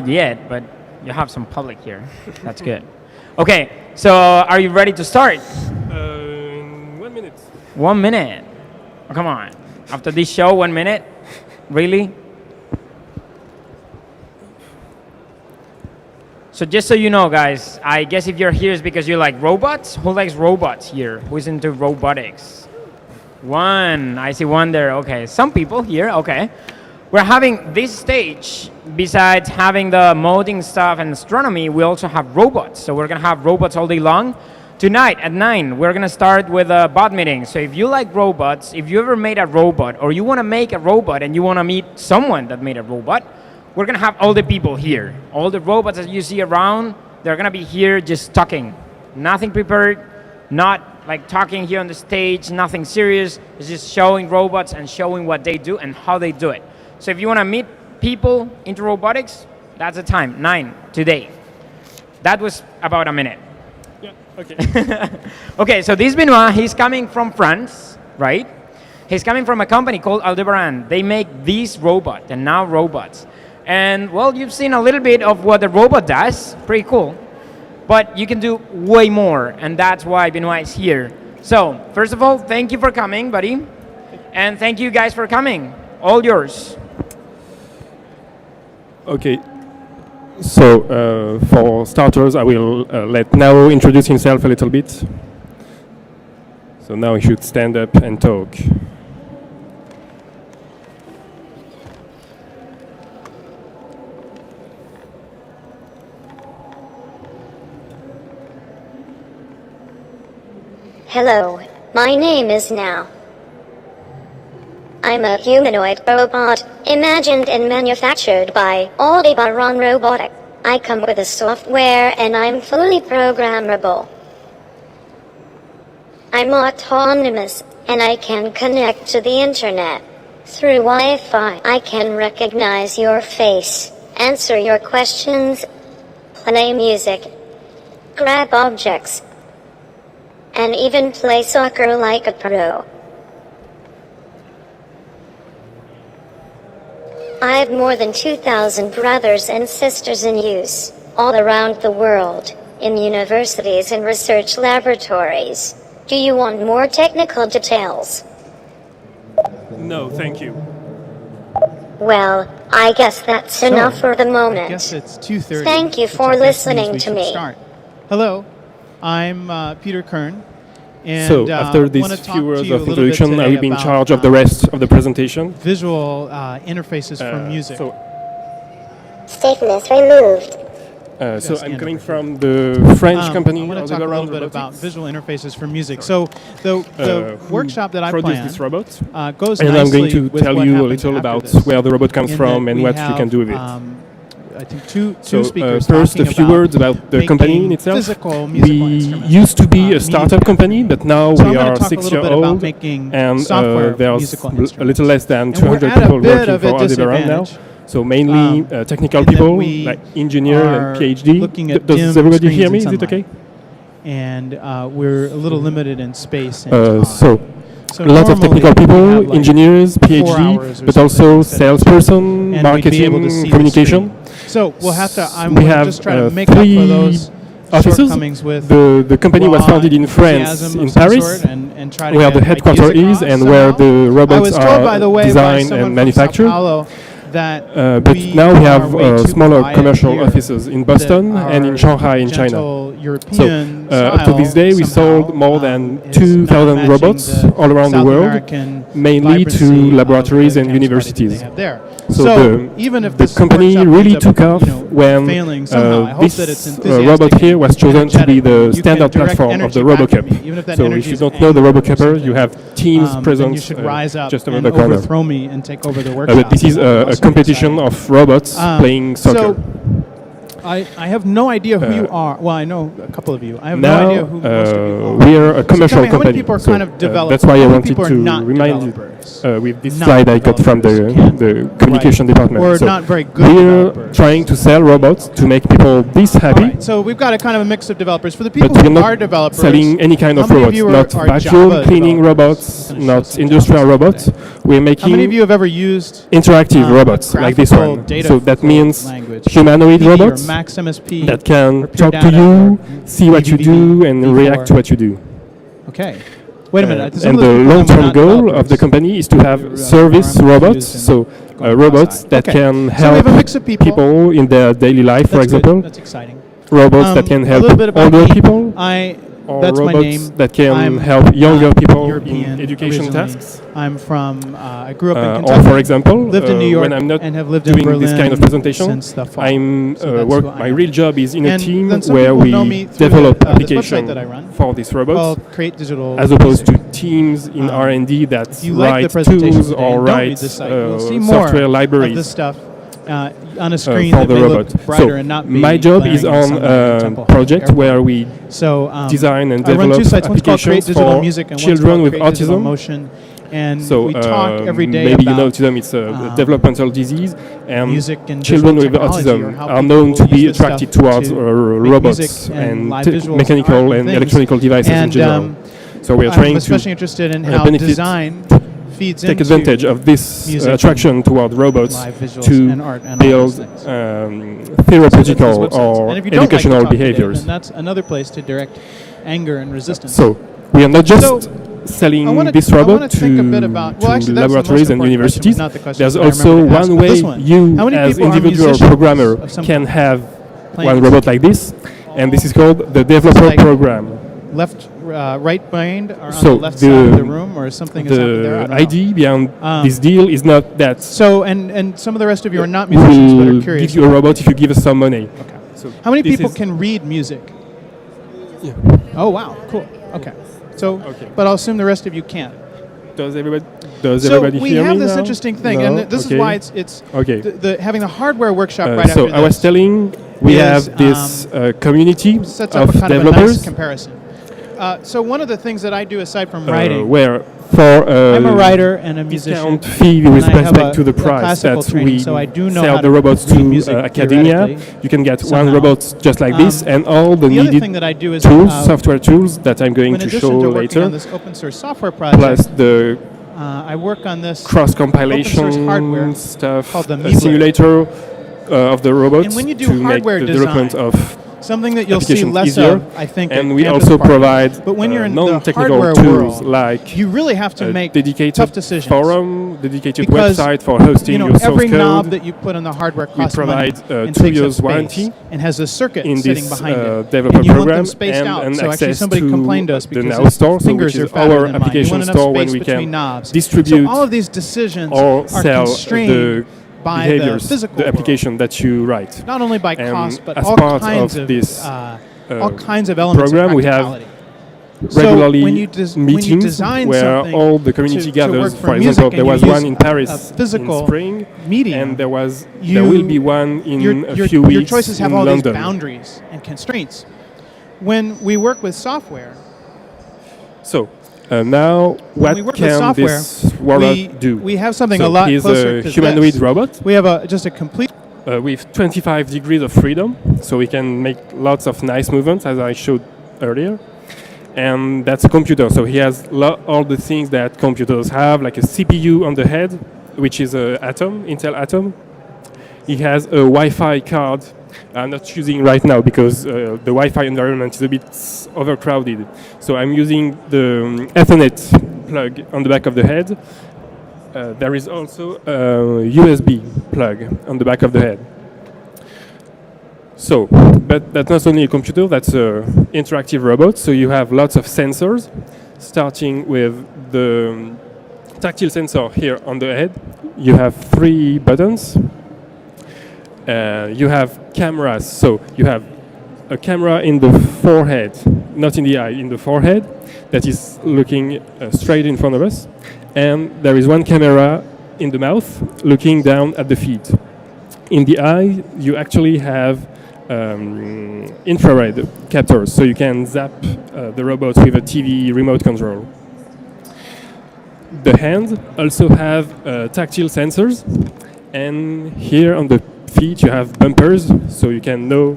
yet, but you have some public here. That's good. Okay, so are you ready to start? 1 minute. 1 minute. Oh, come on. After this show, 1 minute? Really? So just so you know, guys, I guess if you're here is because you like robots. Who likes robots here? Who's into robotics? One. I see one there. Okay. Some people here. Okay. We're having this stage. Besides having the modding stuff and astronomy, we also have robots. So we're going to have robots all day long. Tonight at 9, we're going to start with a bot meeting. So if you like robots, if you ever made a robot or you want to make a robot and you want to meet someone that made a robot, we're going to have all the people here. All the robots that you see around, they're going to be here just talking. Nothing prepared, not like talking here on the stage, nothing serious. It's just showing robots and showing what they do and how they do it. So if you want to meet people into robotics, that's the time, 9 today. That was about a minute. Yeah, okay. Okay, so this Benoit, he's coming from France, right? He's coming from a company called Aldebaran. They make these robots, the NAO robots. And, well, you've seen a little bit of what the robot does. Pretty cool. But you can do way more, and that's why Benoit is here. So, first of all, thank you for coming, buddy. And thank you guys for coming. All yours. Okay. So, for starters, I will let NAO introduce himself a little bit. So now he should stand up and talk. Hello, my name is NAO. I'm a humanoid robot, imagined and manufactured by Aldebaran Robotics. I come with a software and I'm fully programmable. I'm autonomous, and I can connect to the internet. Through Wi-Fi, I can recognize your face, answer your questions, play music, grab objects, and even play soccer like a pro. I have more than 2,000 brothers and sisters in use, all around the world, in universities and research laboratories. Do you want more technical details? No, thank you. Well, I guess that's enough for the moment. I guess it's 2:30. Thank you which for I guess listening means we to should me. Start. Hello, I'm Peter Kern. And, So, after these wanna talk few to words you a of little bit introduction, I will today be in about, charge of the rest of the presentation. Visual interfaces from music. Stiffness removed. So I'm and coming over from the French company. I want to talk a little bit about visual interfaces for music. So the who workshop that I produced planned this robot. goes And I'm going nicely to with tell what you a happens little after about this. where the robot comes In from that and we what you can do with it. I think two So speakers first, a talking few words about the company in making itself. physical musical We instruments, used to be a music startup company, but now So I'm we gonna are talk a 6 little years bit about old, making and software there's musical a instruments. little less than And 200 we're at a people bit working of for a Aldebaran now. disadvantage, So mainly technical in that people, we like engineer are and PhD. looking at Does dim everybody hear screens me? and Is it okay? and we're a little limited in space and time. So So a lot of normally technical we people, have, like, engineers, 4 PhD, hours or but something also instead of 2. salesperson, And we'd be able to marketing, see the communication. screen. So we'll have to. I'm We gonna have just try to make up 3 for those offices. shortcomings with The company was raw founded in France, enthusiasm in of some Paris, sort and try to where get the headquarters ideas is across and where somehow. the I robots was told, by are the way, by designed someone and from manufactured. Sao Paulo that But now we are have way too smaller quiet commercial here, offices in that Boston and in our Shanghai in China. gentle European So up to this day, we style, sold more than is 2,000 not robots matching the all around the South world, American mainly to vibrancy of laboratories the and campus party that universities. they have there. So even if the this company workshop really ends up, took off when failing somehow, I hope that it's this enthusiastic robot here was chosen to be energetic. the You can standard direct platform of the energy back at RoboCup. me, even if that So energy if you is don't know the anger or RoboCupper, something, you have Teams then present you should rise up just over and the corner. overthrow me and take over the workshop. But this is a competition of robots playing soccer. So I have no idea who you are. Well, I know a couple of you. I have no Now idea who most of you are. we are a commercial So tell me, how many company. people are So, kind of developers? that's why I How many wanted people are to not remind you developers? with this Not slide I got from developers can't the communication write. department. Or So not very good we're developers. trying to sell robots to make people this happy. All right, so we've got a kind of a mix of developers. For the people But we're who not are developers, selling any kind how of many robots, you not are vacuum Java cleaning developers? robots, I'm gonna show not some industrial Java robots. today. We're How many of making you have ever used interactive a robots like this graphical one. data So that flow means language? language. humanoid PD or robots Max MSP that can or Pure talk to Data you, or see what you do, BBB, and B4. react to what you do. Okay. Wait a minute. Some And of those the people are long-term not goal of developers. the company is to They're, have service RMQs robots, and so going robots outside. that Okay. can So we help have a mix of people. in their daily life, for That's good. example. That's exciting. Robots that can A help little bit about older me. people, or That's my robots name. that can I'm help younger not people European in education originally. tasks. I'm from. I grew up in Or Kentucky. for example, lived in New York when I'm not and have lived in doing Berlin this kind of presentation, since the fall. I'm So that's work. who I My am. real job is in a And team then some where people know we me through develop this website application that I run for these robots, called Create Digital as opposed to Music. teams in R&D that If you like the write presentation tools today, or don't read write the site. You'll see more software of libraries this stuff on a screen for that the may robot. look brighter So and not be my job is glaring in on sunlight in a Temple Hall project Airport. where we So design and I run develop two sites. One's called Create applications Digital for Music and children one's with called Create Digital autism. Motion. And So we talk every day maybe you about know autism, it's a developmental disease, and music and children with visual technology, or autism how are people known to will be use this attracted stuff towards to make robots music and and live visuals and mechanical art and and things. electronical devices in And, general. So we are I'm trying especially to interested in how benefit, design feeds take into advantage of this music attraction toward robots live visuals to and art and all build those things. theoretical These websites. or And if you don't like educational to talk today, behaviors. then that's another place to direct anger and resistance. So we are not just So, selling I wanna- this I robot wanna think a bit about- well, to actually, that's the most laboratories and important universities. question, not the question There's that I also remember to ask, one but way this one. you, How many as people are individual musicians programmer, of some can kind? have Playing one music. robot like this, and this is called the developer like program. Left, right brained, or on So the left the- side of the room, or something is happening there. I The don't know. idea behind Um, this deal is not that So, and some of the rest of you are not we musicians, but are will curious. give you a robot if you give us some money. Okay. So How many this people is- can read music? Yeah. Oh wow, cool. Okay. So, Okay. but I'll assume the rest of you can't. Does everybody? Does So everybody we hear have me this now? interesting thing, No? and this Okay. is why it's Okay. the having the hardware workshop right So after I was this telling we is, have this community sets up of a kind of a developers nice comparison. So one of the things that I do aside from writing, where for I'm a writer and a musician. discount fee with and I have respect to the a price classical that training, we so I do know sell how the to robots read to music academia. theoretically, You can get one somehow. robot just like this and all the the other needed thing that I do is tools, uh, software tools that I'm going in to addition show to working later, on this open source software project, plus the I work on this cross-compilation open source hardware stuff, called the a Meebler. simulator of the robots And when you do to make hardware the development design, of something that you'll see applications less easier. of, I think. And at we campus also parties. provide But when you're in the non-technical hardware tools world, like you really have to a make dedicated tough decisions. forum, dedicated Because, website for hosting your source every code. knob that you put on the hardware costs provide, money and 2 takes up years space warranty and has a circuit in sitting this behind it. developer And you want program them spaced and, out. and So actually access somebody to complained to us the because NAO his store, so fingers which are is fatter our than mine. You application want enough store when space we between can knobs. distribute so all of these decisions or are sell constrained the by the behaviors, physical the world. application that you write. Not only by And cost, but as all part kinds of of this all kinds of elements program, of we have practicality. regularly so when you meetings design where something all the community to gathers. work for For music example, and there you was use one in Paris a physical in spring, medium, and there you- will be one in a your, few weeks your choices have in all London. these boundaries and constraints. When we work with software, So now, when we what work with can software, this robot do? we have something So a lot he's closer a to humanoid this. robot We have just a complete. with 25 degrees of freedom, so we can make lots of nice movements, as I showed earlier. And that's a computer, so he has all the things that computers have, like a CPU on the head, which is a Atom, Intel Atom. He has a Wi-Fi card. I'm not using right now because the Wi-Fi environment is a bit overcrowded. So I'm using the Ethernet plug on the back of the head. There is also a USB plug on the back of the head. So, but that's not only a computer, that's an interactive robot. So you have lots of sensors, starting with the tactile sensor here on the head. You have 3 buttons. You have cameras. So you have a camera in the forehead, not in the eye, in the forehead, that is looking straight in front of us. And there is one camera in the mouth, looking down at the feet. In the eye, you actually have infrared captors, so you can zap the robot with a TV remote control. The hands also have tactile sensors, and here on the feet you have bumpers, so you can know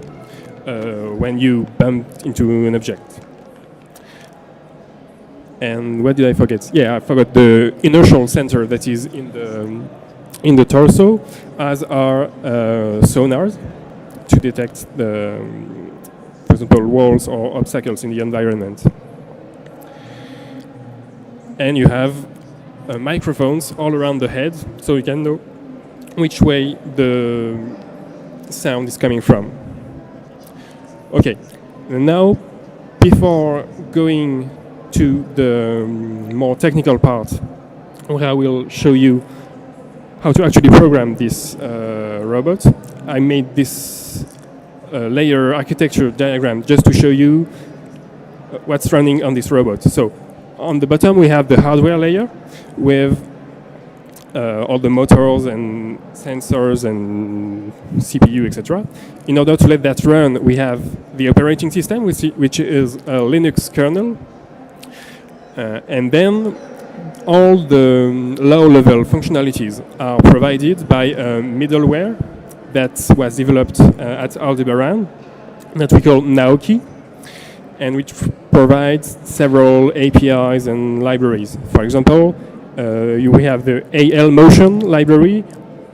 when you bump into an object. And what did I forget? Yeah, I forgot the inertial sensor that is in the torso, as are sonars to detect the, for example, walls or obstacles in the environment. And you have microphones all around the head, so you can know which way the sound is coming from. Okay, and now before going to the more technical part, where I will show you how to actually program this robot, I made this layer architecture diagram just to show you what's running on this robot. So on the bottom we have the hardware layer with all the motors and sensors and CPU, etc. In order to let that run, we have the operating system, which is a Linux kernel. And then all the low-level functionalities are provided by a middleware that was developed at Aldebaran that we call NAO, and which provides several APIs and libraries. For example, we have the AL Motion library,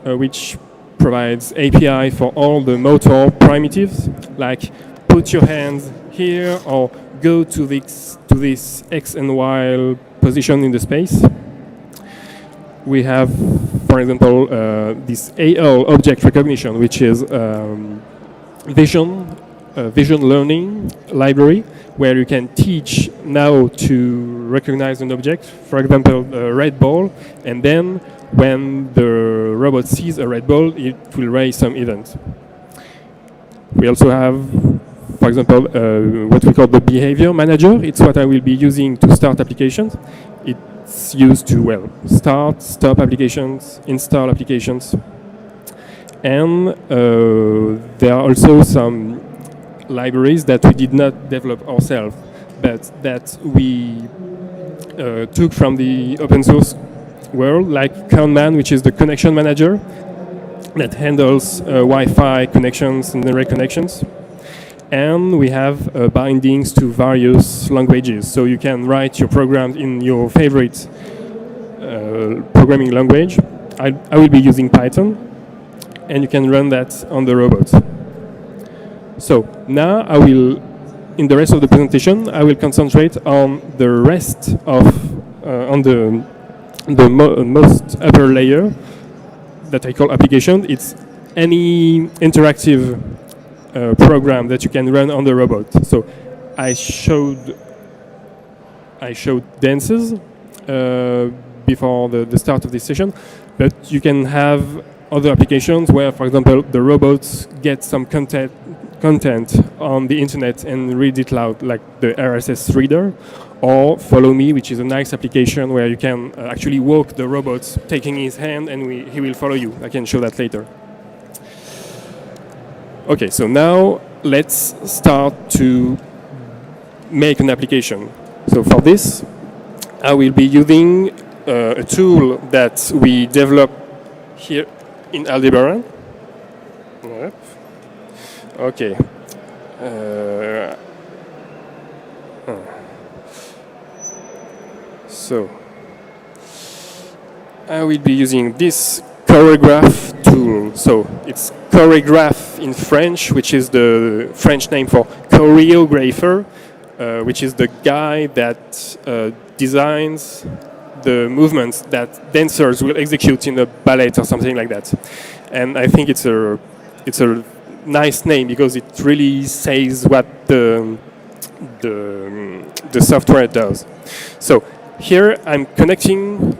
which provides API for all the motor primitives, like put your hands here or go to this X and Y position in the space. We have, for example, this AL object recognition, which is vision learning library, where you can teach now to recognize an object, for example, a red ball, and then when the robot sees a red ball, it will raise some event. We also have, for example, what we call the behavior manager. It's what I will be using to start applications. It's used to, well, start, stop applications, install applications. And there are also some libraries that we did not develop ourselves, but that we took from the open source world, like Kernman, which is the connection manager that handles Wi-Fi connections and direct connections. And we have bindings to various languages, so you can write your program in your favorite programming language. I will be using Python, and you can run that on the robot. So now I will, in the rest of the presentation, I will concentrate on the rest of, on the most upper layer that I call application. It's any interactive program that you can run on the robot. So I showed dances before the start of this session, but you can have other applications where, for example, the robots get some content on the internet and read it loud, like the RSS reader, or Follow Me, which is a nice application where you can actually walk the robot taking his hand and he will follow you. I can show that later. Okay, so now let's start to make an application. So for this, I will be using a tool that we developed here in Aldebaran. Yep. Okay. So I will be using this choreograph tool. So it's choreograph in French, which is the French name for choreographer, which is the guy that designs the movements that dancers will execute in a ballet or something like that. And I think it's a nice name because it really says what the software does. So here I'm connecting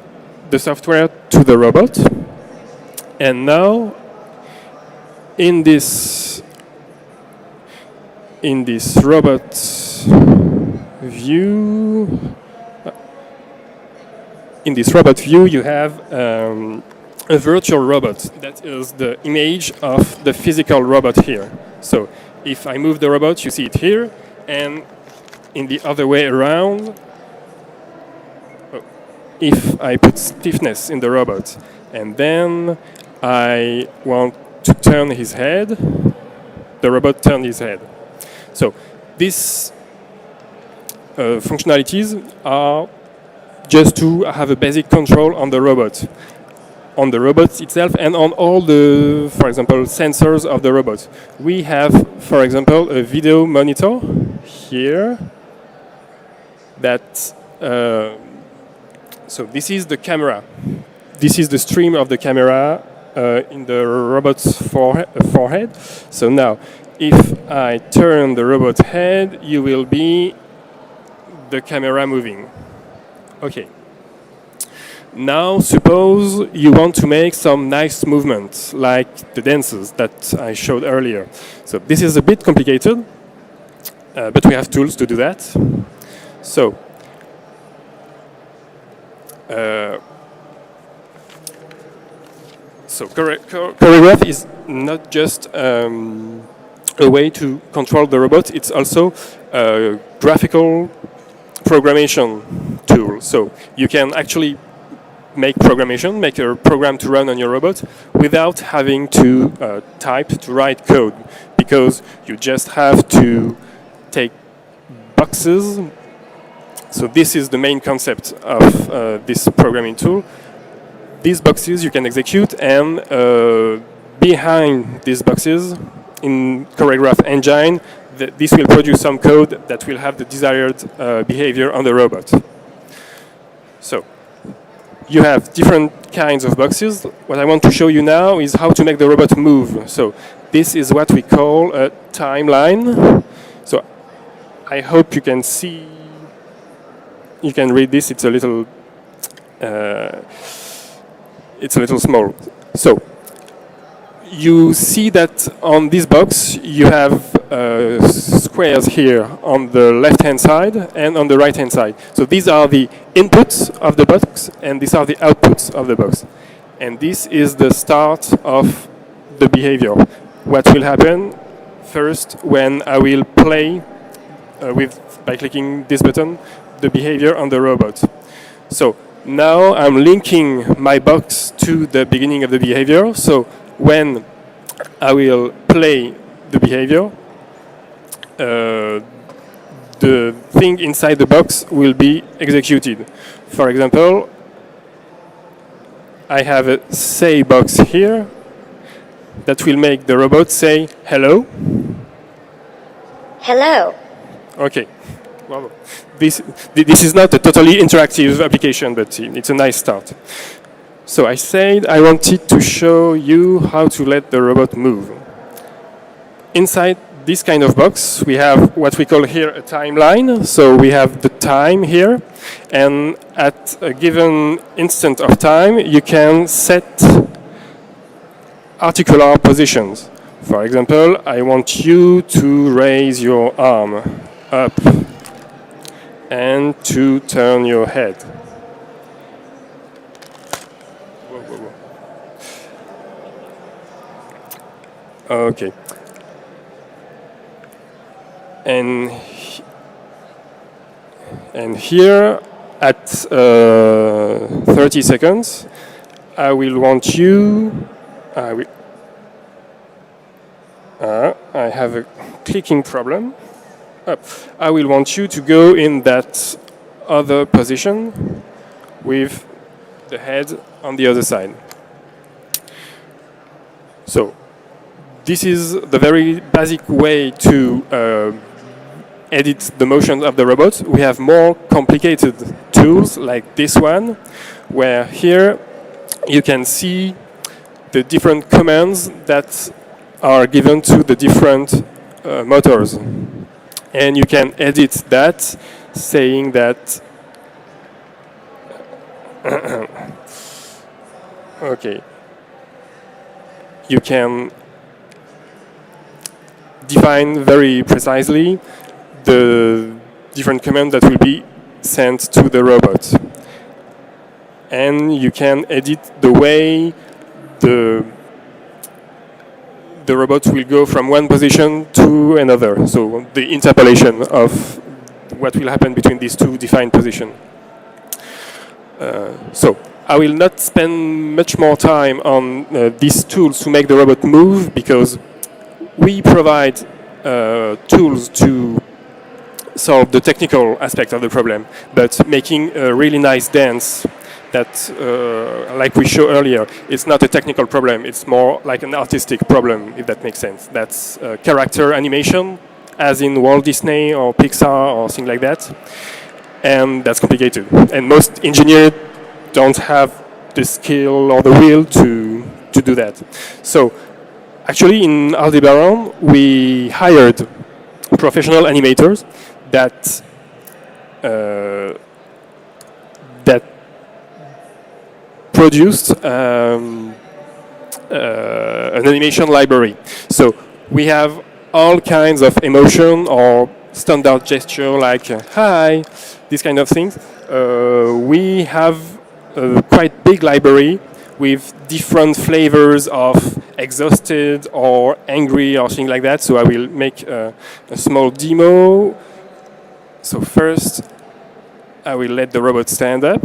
the software to the robot, and now in this robot view, you have a virtual robot that is the image of the physical robot here. So if I move the robot, you see it here, and in the other way around, if I put stiffness in the robot, and then I want to turn his head, the robot turns his head. So these functionalities are just to have a basic control on the robot. on the robot itself and on all the, for example, sensors of the robot. We have, for example, a video monitor here that, so this is the camera. This is the stream of the camera in the robot's forehead. So now, if I turn the robot head, you will be the camera moving. Okay. Now, suppose you want to make some nice movements, like the dances that I showed earlier. So this is a bit complicated, but we have tools to do that. So, choreograph is not just a way to control the robot, it's also a graphical programmation tool. So you can actually make a program to run on your robot without having to write code, because you just have to take boxes. So this is the main concept of this programming tool. These boxes you can execute, and behind these boxes in Choreograph engine, this will produce some code that will have the desired behavior on the robot. So you have different kinds of boxes. What I want to show you now is how to make the robot move. So this is what we call a timeline. So I hope you can see, you can read this. It's a little small. So you see that on this box you have squares here on the left-hand side and on the right-hand side. So these are the inputs of the box, and these are the outputs of the box. And this is the start of the behavior. What will happen first when I will play by clicking this button, the behavior on the robot. So now I'm linking my box to the beginning of the behavior. So when I will play the behavior, the thing inside the box will be executed. For example, I have a say box here that will make the robot say hello. Hello. Okay. Well, this is not a totally interactive application, but it's a nice start. So I said I wanted to show you how to let the robot move. Inside this kind of box, we have what we call here a timeline. So we have the time here, and at a given instant of time, you can set articular positions. For example, I want you to raise your arm up and to turn your head. Okay. And here at 30 seconds, I will want you. I have a clicking problem. I will want you to go in that other position with the head on the other side. So this is the very basic way to edit the motions of the robot. We have more complicated tools like this one, where here you can see the different commands that are given to the different motors. And you can edit that, saying that okay, you can define very precisely the different commands that will be sent to the robot. And you can edit the way the robot will go from one position to another. So the interpolation of what will happen between these two defined positions. So I will not spend much more time on these tools to make the robot move, because we provide tools to solve the technical aspect of the problem, but making a really nice dance that, like we showed earlier, it's not a technical problem. It's more like an artistic problem, if that makes sense. That's character animation, as in Walt Disney or Pixar or things like that. And that's complicated. And most engineers don't have the skill or the will to do that. So actually in Aldebaran, we hired professional animators that that produced an animation library. So we have all kinds of emotion or standard gesture like hi, these kind of things. We have a quite big library with different flavors of exhausted or angry or things like that. So I will make a small demo. So first, I will let the robot stand up.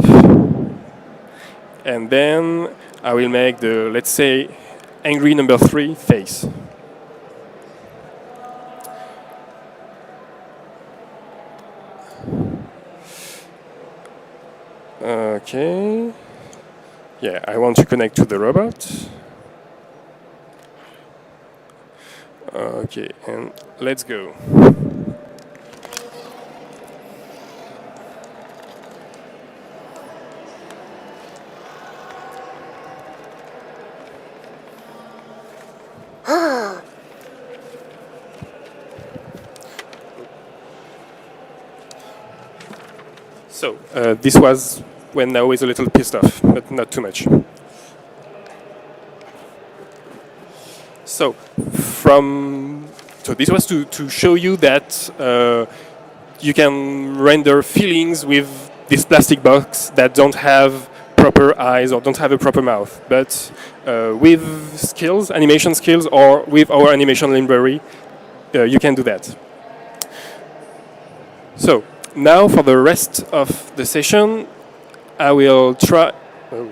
And then I will make the, let's say, angry number 3 face. Okay. Yeah, I want to connect to the robot. Okay, and let's go. So this was when NAO is a little pissed off, but not too much. So this was to show you that you can render feelings with this plastic box that don't have proper eyes or don't have a proper mouth. But with skills, animation skills, or with our animation library, you can do that. So now for the rest of the session, I will try... Oh.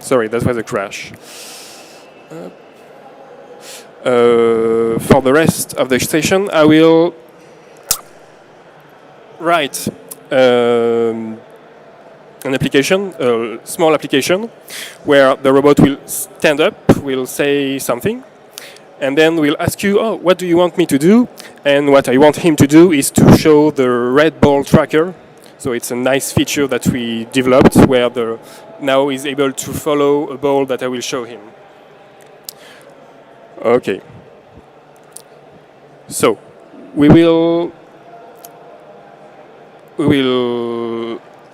Sorry, that was a crash. For the rest of the session, I will write an application, a small application, where the robot will stand up, will say something, and then we'll ask you, oh, what do you want me to do? And what I want him to do is to show the red ball tracker. So it's a nice feature that we developed where the NAO is able to follow a ball that I will show him. Okay. So we will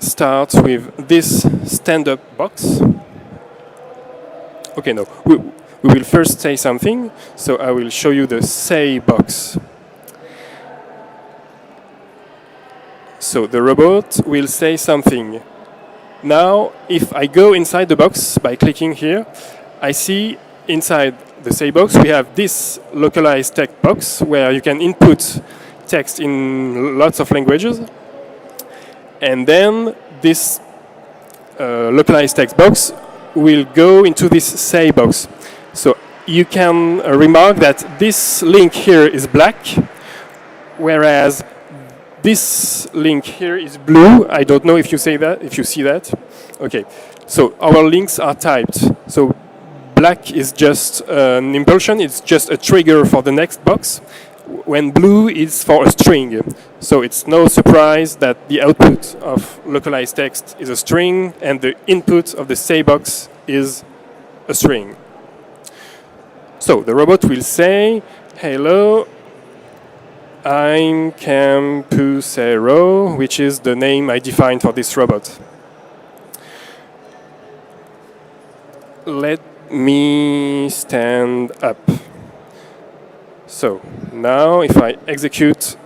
start with this stand-up box. Okay, no. We will first say something. So I will show you the say box. So the robot will say something. Now, if I go inside the box by clicking here, I see inside the say box we have this localized text box where you can input text in lots of languages. And then this localized text box will go into this say box. So you can remark that this link here is black, whereas this link here is blue. I don't know if you say that, if you see that. Okay, so our links are typed. So black is just an impulsion, it's just a trigger for the next box, when blue is for a string. So it's no surprise that the output of localized text is a string and the input of the say box is a string. So the robot will say, hello, I'm Campusero, which is the name I defined for this robot. Let me stand up. So now if I execute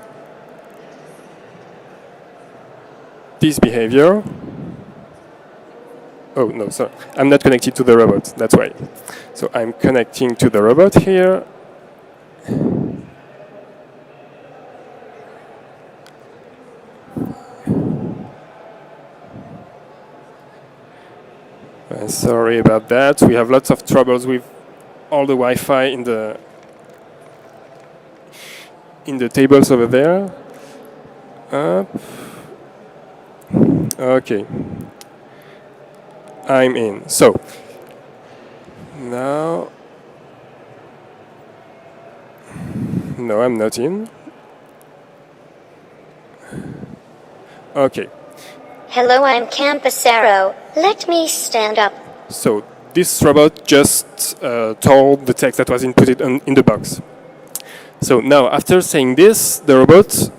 this behavior, oh no, sorry, I'm not connected to the robot, that's why. So I'm connecting to the robot here. Sorry about that. We have lots of troubles with all the Wi-Fi in the tables over there. Okay. I'm in. So now, no, I'm not in. Okay. Hello, I'm Campusero. Let me stand up. So this robot just told the text that was inputted in the box. So now, after saying this, the robot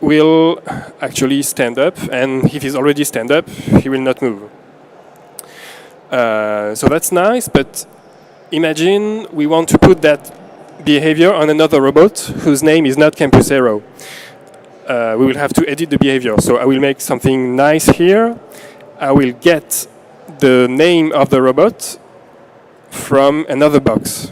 will actually stand up, and if he's already stand up, he will not move. So that's nice, but imagine we want to put that behavior on another robot whose name is not Campusero. We will have to edit the behavior. So I will make something nice here. I will get the name of the robot from another box.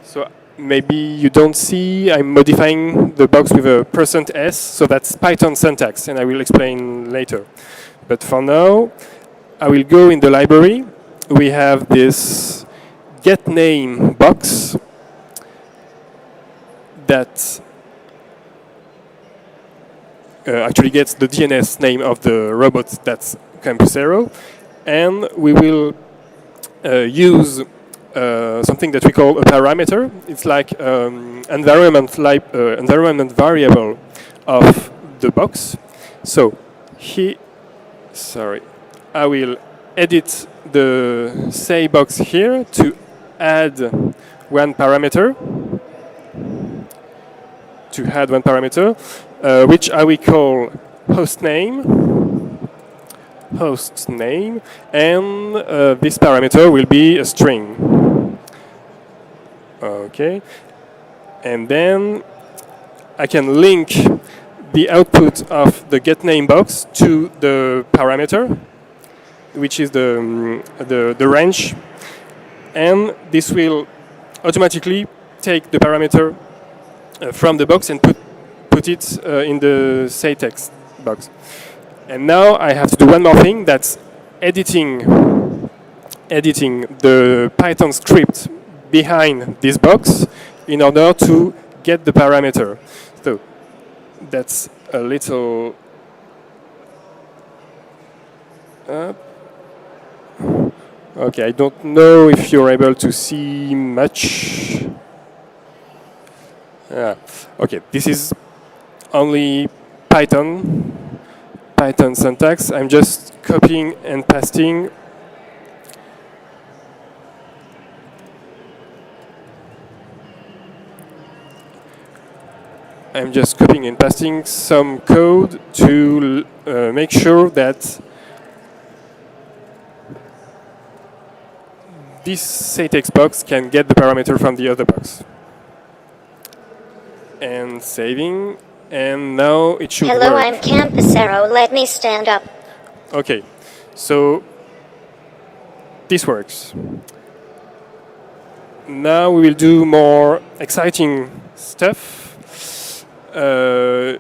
So maybe you don't see, I'm modifying the box with a %s, so that's Python syntax, and I will explain later. But for now, I will go in the library. We have this getName box that actually gets the DNS name of the robot that's Campusero, and we will use something that we call a parameter. It's like environment variable of the box. So I will edit the say box here to add one parameter. Which I will call host name, and this parameter will be a string. Okay, and then I can link the output of the getName box to the parameter, which is the range, and this will automatically take the parameter from the box and put it in the say text box. And now I have to do one more thing, that's editing the Python script behind this box in order to get the parameter. So that's a little okay, I don't know if you're able to see much. Okay, this is only Python syntax. I'm just copying and pasting. I'm just copying and pasting some code to make sure that this say text box can get the parameter from the other box. And saving, and now it should Hello, work. I'm Campusero. Let me stand up. Okay, so this works. Now we will do more exciting stuff. So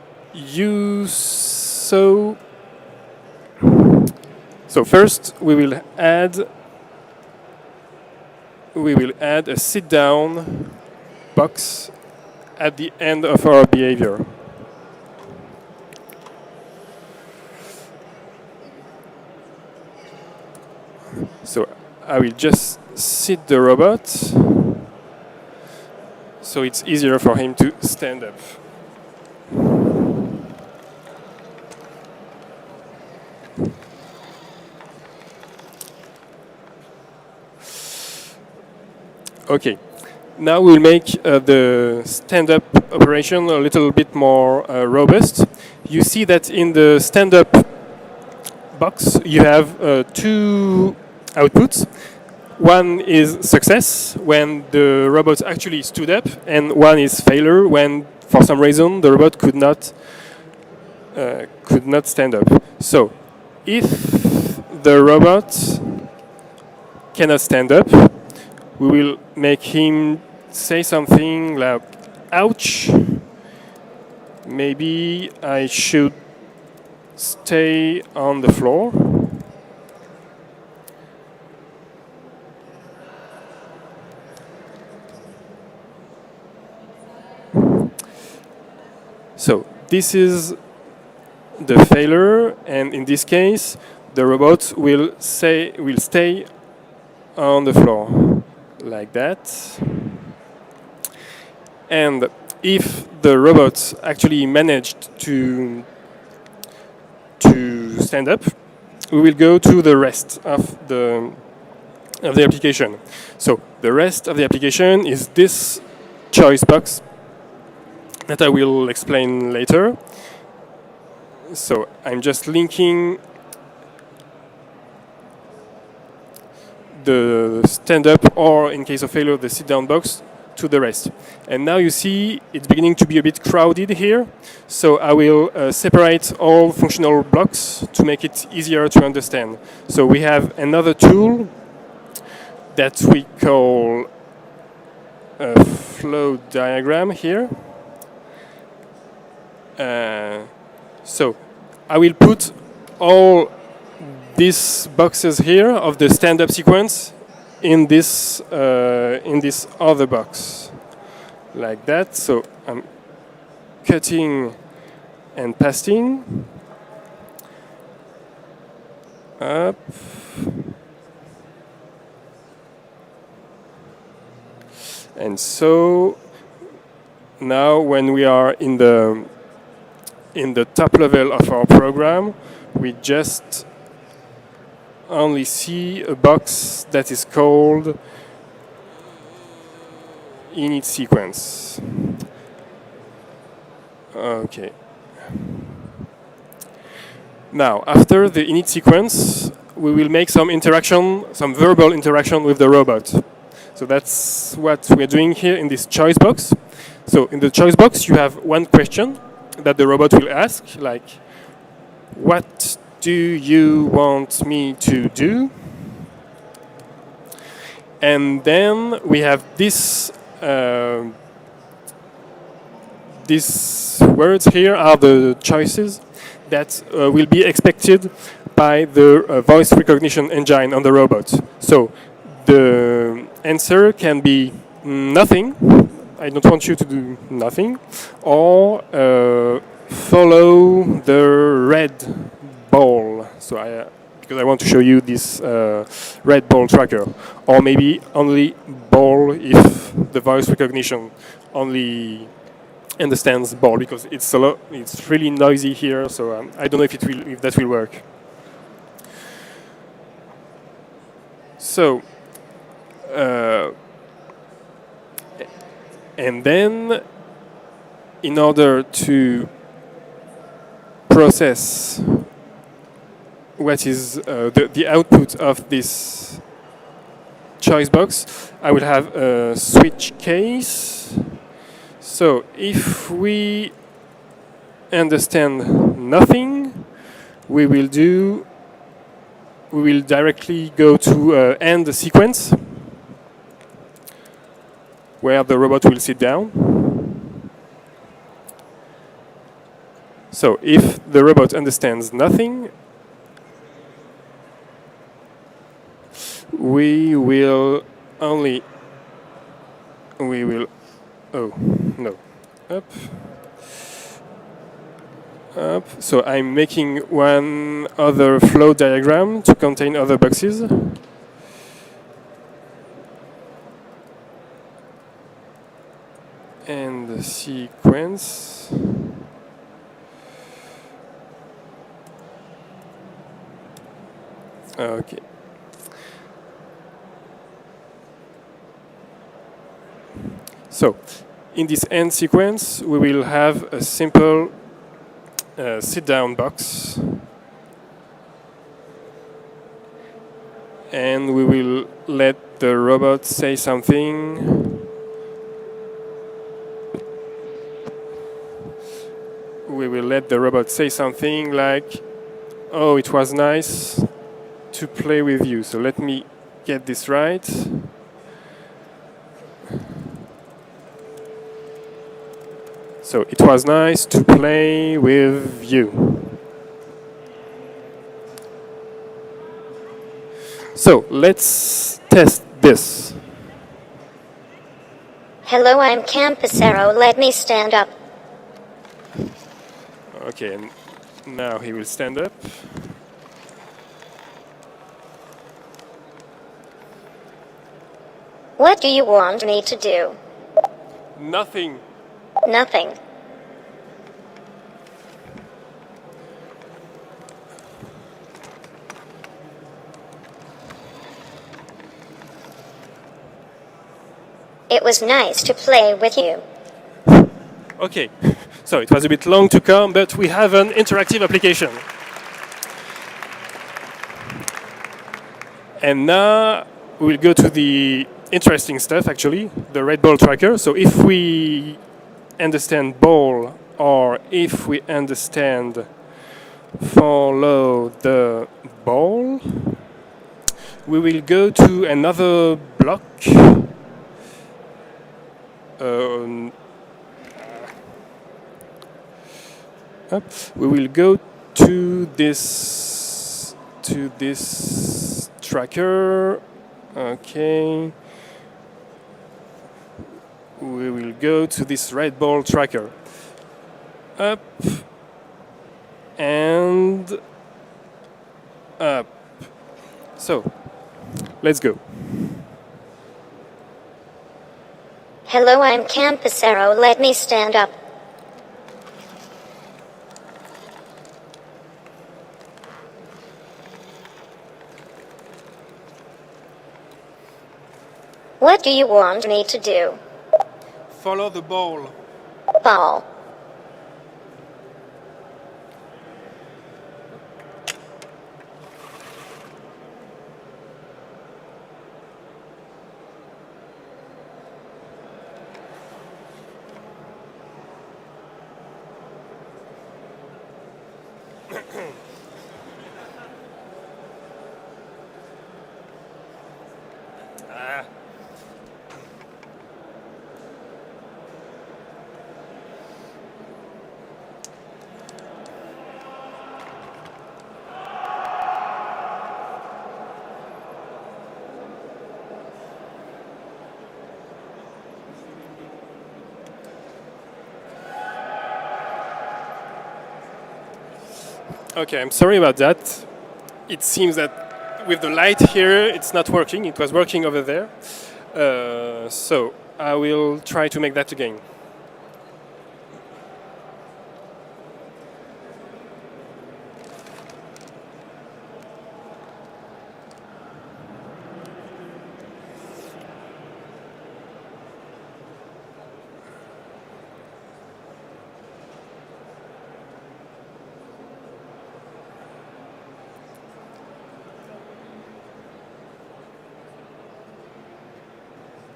first we will add a sit down box at the end of our behavior. So I will just sit the robot so it's easier for him to stand up. Okay, now we'll make the stand-up operation a little bit more robust. You see that in the stand-up box you have two outputs. One is success, when the robot actually stood up, and one is failure, when for some reason the robot could not stand up. So if the robot cannot stand up, we will make him say something like, ouch, maybe I should stay on the floor. So this is the failure, and in this case, the robot will stay on the floor like that. And if the robot actually managed to stand up, we will go to the rest of the application. So the rest of the application is this choice box that I will explain later. So I'm just linking the stand-up, or in case of failure, the sit-down box, to the rest. And now you see it's beginning to be a bit crowded here. So I will separate all functional blocks to make it easier to understand. So we have another tool that we call a flow diagram here. So I will put all these boxes here of the stand-up sequence in this other box, like that. So I'm cutting and pasting up. And so now when we are in the top level of our program, we just only see a box that is called init sequence. Okay. Now, after the init sequence, we will make some interaction, some verbal interaction with the robot. So that's what we're doing here in this choice box. So in the choice box, you have one question that the robot will ask, like, what do you want me to do? And then we have these words here are the choices that will be expected by the voice recognition engine on the robot. So the answer can be nothing, I don't want you to do nothing, or follow the red ball. So because I want to show you this red ball tracker, or maybe only ball if the voice recognition only understands ball, because it's really noisy here. So I don't know if that will work. So. And then, in order to process what is the output of this choice box, I will have a switch case. So if we understand nothing, we will directly go to end the sequence, where the robot will sit down. So if the robot understands nothing, we will, oh, no, up. So I'm making one other flow diagram to contain other boxes. And the sequence. Okay. So, in this end sequence, we will have a simple sit-down box. And we will let the robot say something. We will let the robot say something like, oh, it was nice to play with you. So let me get this right. So it was nice to play with you. So let's test this. Hello, I'm Campusero. Let me stand up. Okay, and Now he will stand up. What do you want me to do? Nothing. Nothing. It was nice to play with you. Okay, so it was a bit long to come, but we have an interactive application. And now we'll go to the interesting stuff, actually, the red ball tracker. So if we understand ball, or if we understand follow the ball, we will go to another block. We will go to this tracker. Okay. We will go to this red ball tracker. Up and up. So, let's go. Hello, I'm Campusero. Let me stand up. What do you want me to do? Follow the ball. Ball. Okay, I'm sorry about that. It seems that with the light here, it's not working. It was working over there. So I will try to make that again.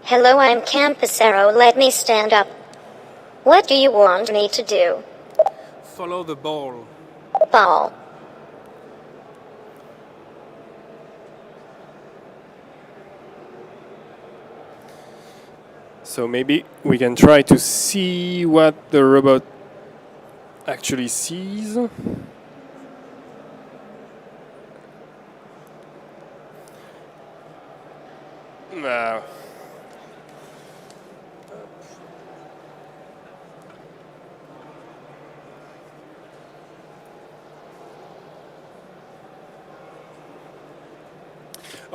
Hello, I'm Campusero. Let me stand up. What do you want me to do? Follow the ball. Ball. So maybe we can try to see what the robot actually sees. No.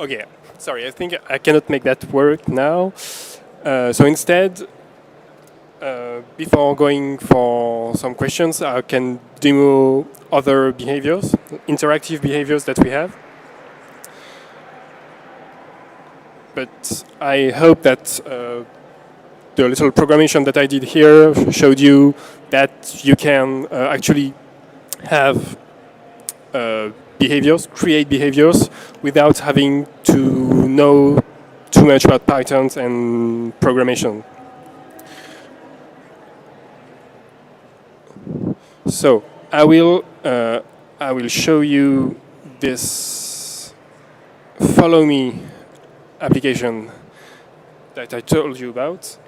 Okay, sorry, I think I cannot make that work now. So instead, before going for some questions, I can demo other behaviors, interactive behaviors that we have. But I hope that the little programmation that I did here showed you that you can actually have behaviors, create behaviors, without having to know too much about Python and programmation. So I will show you this follow me application that I told you about.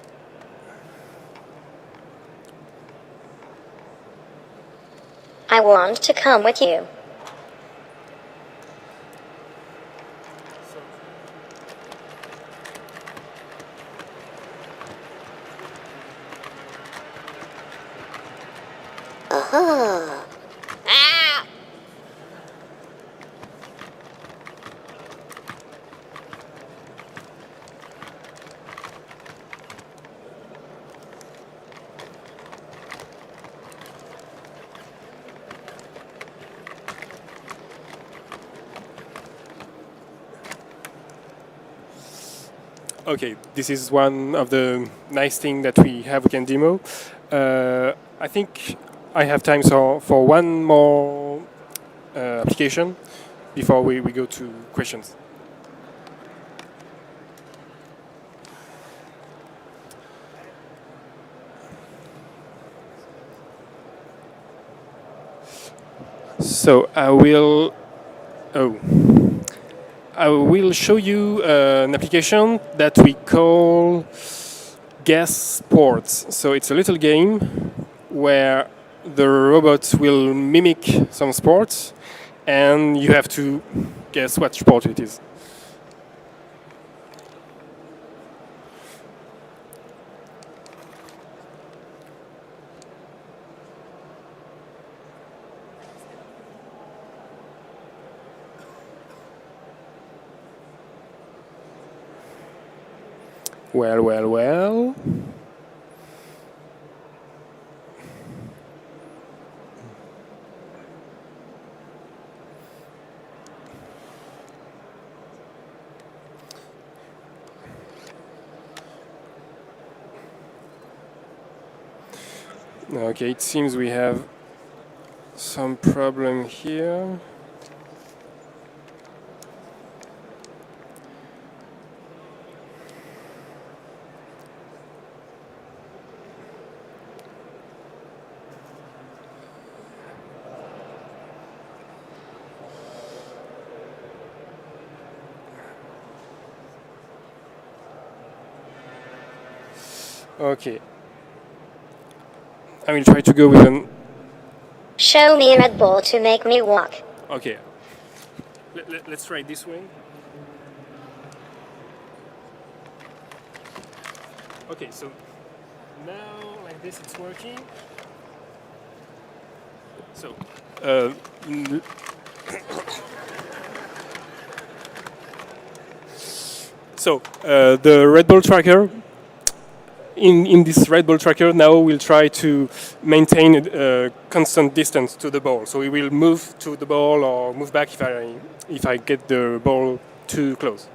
I want to come with you. Okay, this is one of the nice things that we can demo. I think I have time for one more application before we go to questions. So I will show you an application that we call Guess Sports. So it's a little game where the robots will mimic some sports, and you have to guess what sport it is. Well. Okay, it seems we have some problem here. Okay. I will try to go with an... Show me a Red Bull to make me walk. Okay. Let's try this way. Okay, so now like this it's working. So, the Red Bull tracker. In this Red Bull tracker, now we'll try to maintain a constant distance to the ball. So we will move to the ball or move back if I get the ball too close.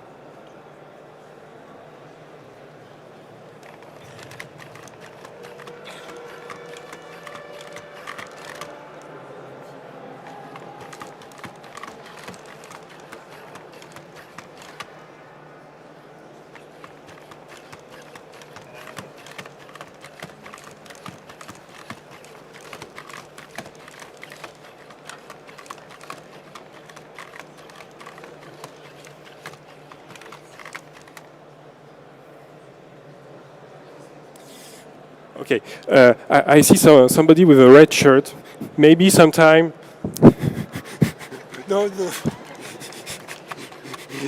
Okay, I see somebody with a red shirt. Maybe sometime. No.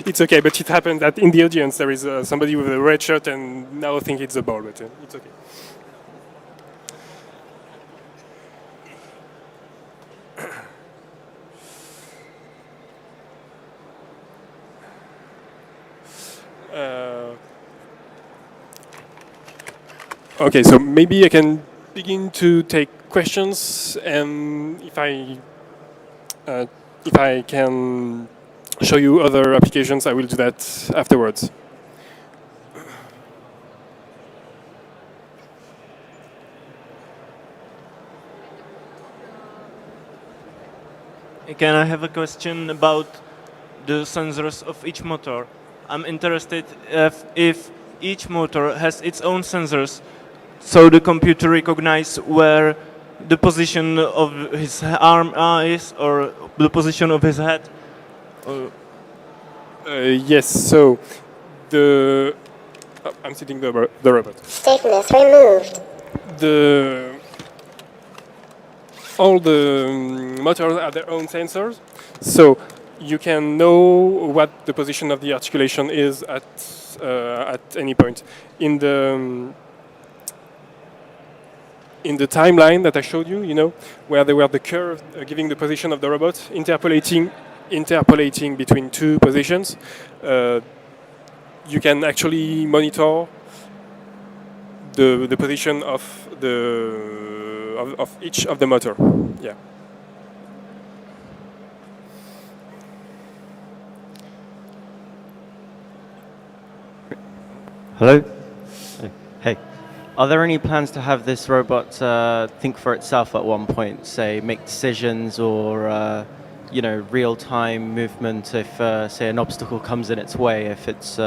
It's okay, but it happened that in the audience there is somebody with a red shirt, and now I think it's a ball, but it's okay. Okay, so maybe I can begin to take questions, and if I can show you other applications, I will do that afterwards. Can I have a question about the sensors of each motor? I'm interested if each motor has its own sensors, so the computer recognizes where the position of his arm is or the position of his head. Yes, so I'm sitting the robot. Stiffness removed. All the motors have their own sensors, so you can know what the position of the articulation is at any point. In the timeline that I showed you, where there were the curve giving the position of the robot, interpolating between two positions, you can actually monitor the position of each of the motor. Yeah. Hello? Oh, hey. Are there any plans to have this robot think for itself at one point, say make decisions or real-time movement if say an obstacle comes in its way if it's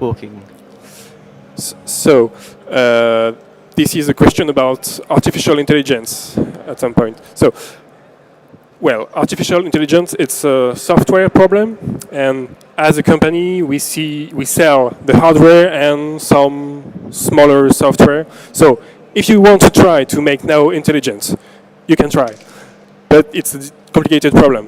walking? So, this is a question about artificial intelligence at some point. So, well, artificial intelligence, it's a software problem, and as a company, we sell the hardware and some smaller software. So, if you want to try to make NAO intelligent, you can try, but it's a complicated problem.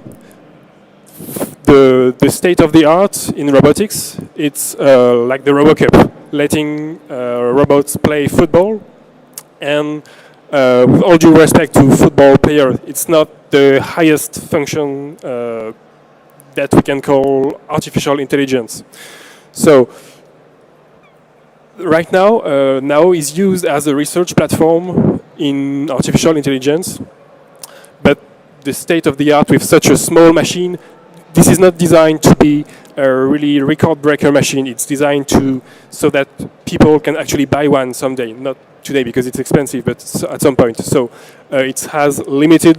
The state of the art in robotics, it's like the RoboCup, letting robots play football, and with all due respect to football players, it's not the highest function that we can call artificial intelligence. So right now, NAO is used as a research platform in artificial intelligence, but the state of the art with such a small machine, this is not designed to be a really record breaker machine. It's designed so that people can actually buy one someday, not today because it's expensive, but at some point. So it has limited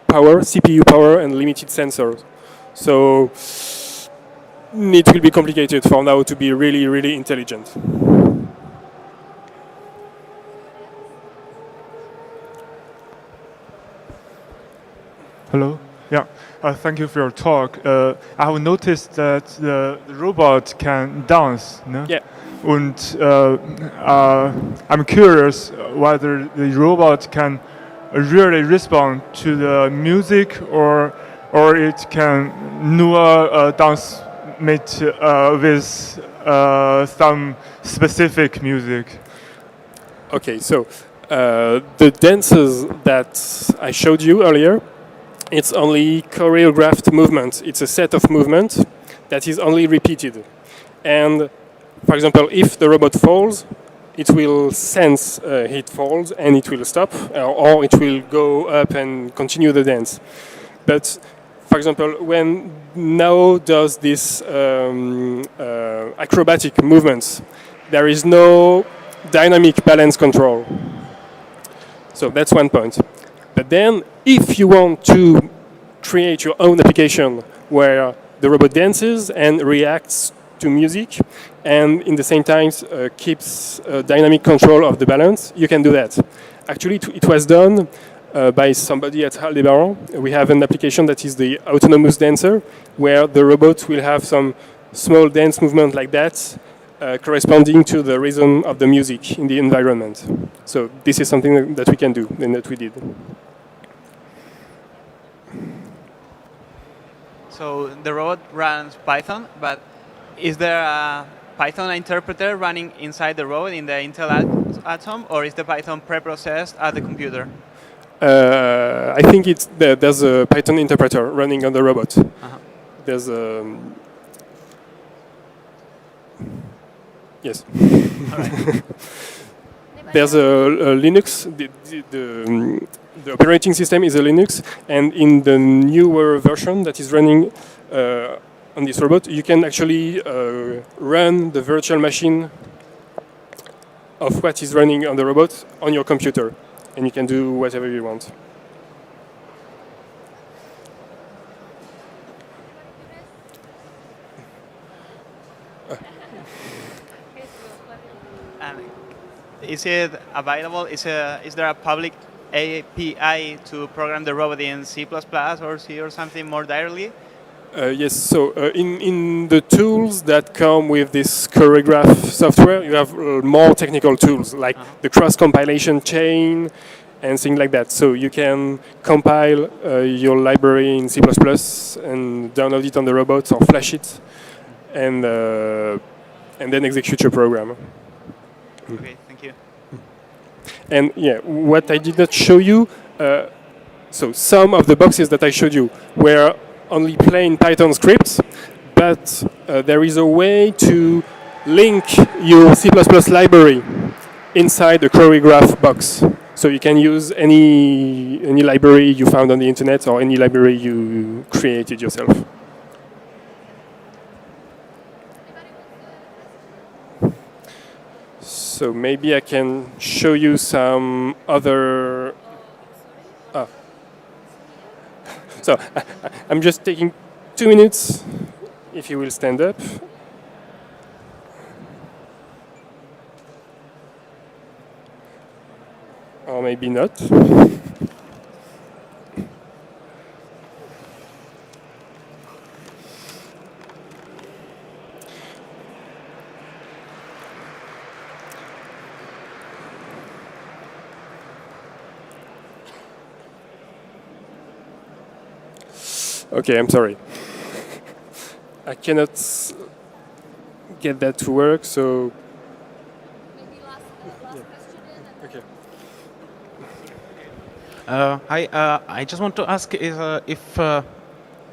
power, CPU power, and limited sensors. So it will be complicated for NAO to be really, really intelligent. Hello. Yeah. Thank you for your talk. I have noticed that the robot can dance. No? Yeah. And I'm curious whether the robot can really respond to the music or it can know dance made with some specific music. Okay, so the dances that I showed you earlier, it's only choreographed movement. It's a set of movements that is only repeated. And for example, if the robot falls, it will sense it falls and it will stop, or it will go up and continue the dance. But for example, when NAO does this acrobatic movements, there is no dynamic balance control. So that's one point. But then, if you want to create your own application where the robot dances and reacts to music, and in the same time keeps dynamic control of the balance, you can do that. Actually, it was done by somebody at Aldebaran. We have an application that is the autonomous dancer, where the robot will have some small dance movement like that, corresponding to the rhythm of the music in the environment. So this is something that we can do and that we did. So the robot runs Python, but is there a Python interpreter running inside the robot in the Intel Atom, or is the Python pre-processed at the computer? I think there's a Python interpreter running on the robot. There's a... Yes. There's a Linux. The operating system is a Linux, and in the newer version that is running on this robot, you can actually run the virtual machine of what is running on the robot on your computer, and you can do whatever you want. Is it available? Is there a public API to program the robot in C++ or C or something more directly? Yes, so in the tools that come with this choreograph software, you have more technical tools like the cross-compilation chain and things like that. So you can compile your library in C++ and download it on the robot or flash it, and then execute your program. Okay, thank you. And yeah, what I did not show you, so some of the boxes that I showed you were only plain Python scripts, but there is a way to link your C++ library inside the choreograph box. So you can use any library you found on the internet or any library you created yourself. So maybe I can show you some other. Oh. So I'm just taking 2 minutes. If you will stand up. Or maybe not. Okay, I'm sorry. I cannot get that to work, so. Maybe last question. Okay. Hi, I just want to ask if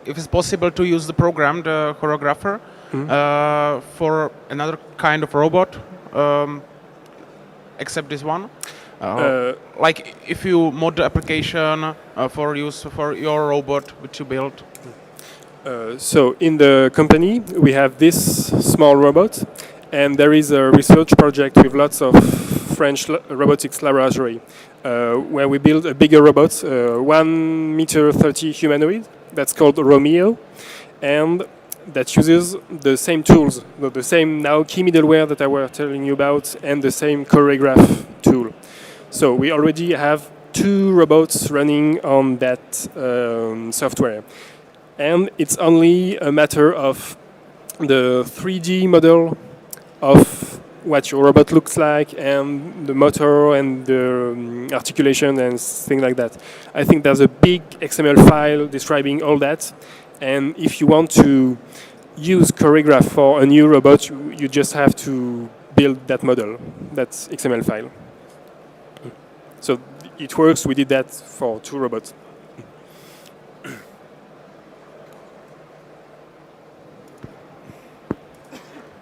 it's possible to use the program, the choreographer, for another kind of robot, except this one. Like if you mod the application for use for your robot which you built. So in the company, we have this small robot, and there is a research project with lots of French robotics laboratory, where we build a bigger robot, 1.30 m humanoid, that's called Romeo, and that uses the same tools, the same NAO key middleware that I was telling you about, and the same choreograph tool. So we already have 2 robots running on that software. And it's only a matter of the 3D model of what your robot looks like and the motor and the articulation and things like that. I think there's a big XML file describing all that. And if you want to use choreograph for a new robot, you just have to build that model, that XML file. So it works. We did that for 2 robots.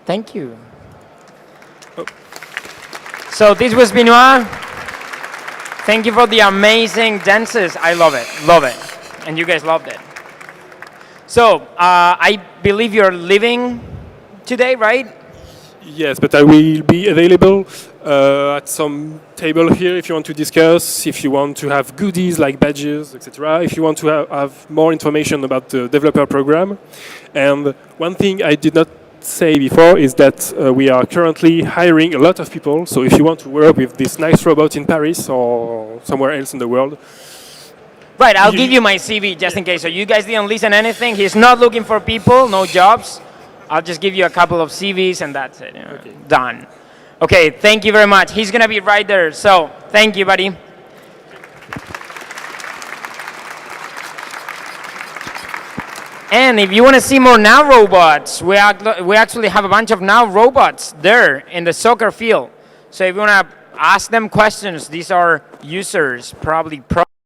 Thank you. Oh. So this was Benoit. Thank you for the amazing dances. I love it, and you guys loved it. So I believe you're leaving today, right? Yes, but I will be available at some table here if you want to discuss, if you want to have goodies like badges, etc. If you want to have more information about the developer program. And one thing I did not say before is that we are currently hiring a lot of people. So if you want to work with this nice robot in Paris or somewhere else in the world. Right, I'll give you my CV just in case. So you guys didn't listen anything. He's not looking for people, no jobs. I'll just give you a couple of CVs and that's it. Okay. Done. Okay, thank you very much. He's going to be right there. So thank you, buddy. And if you want to see more NAO robots, we actually have a bunch of NAO robots there in the soccer field. So if you want to ask them questions, these are users, probably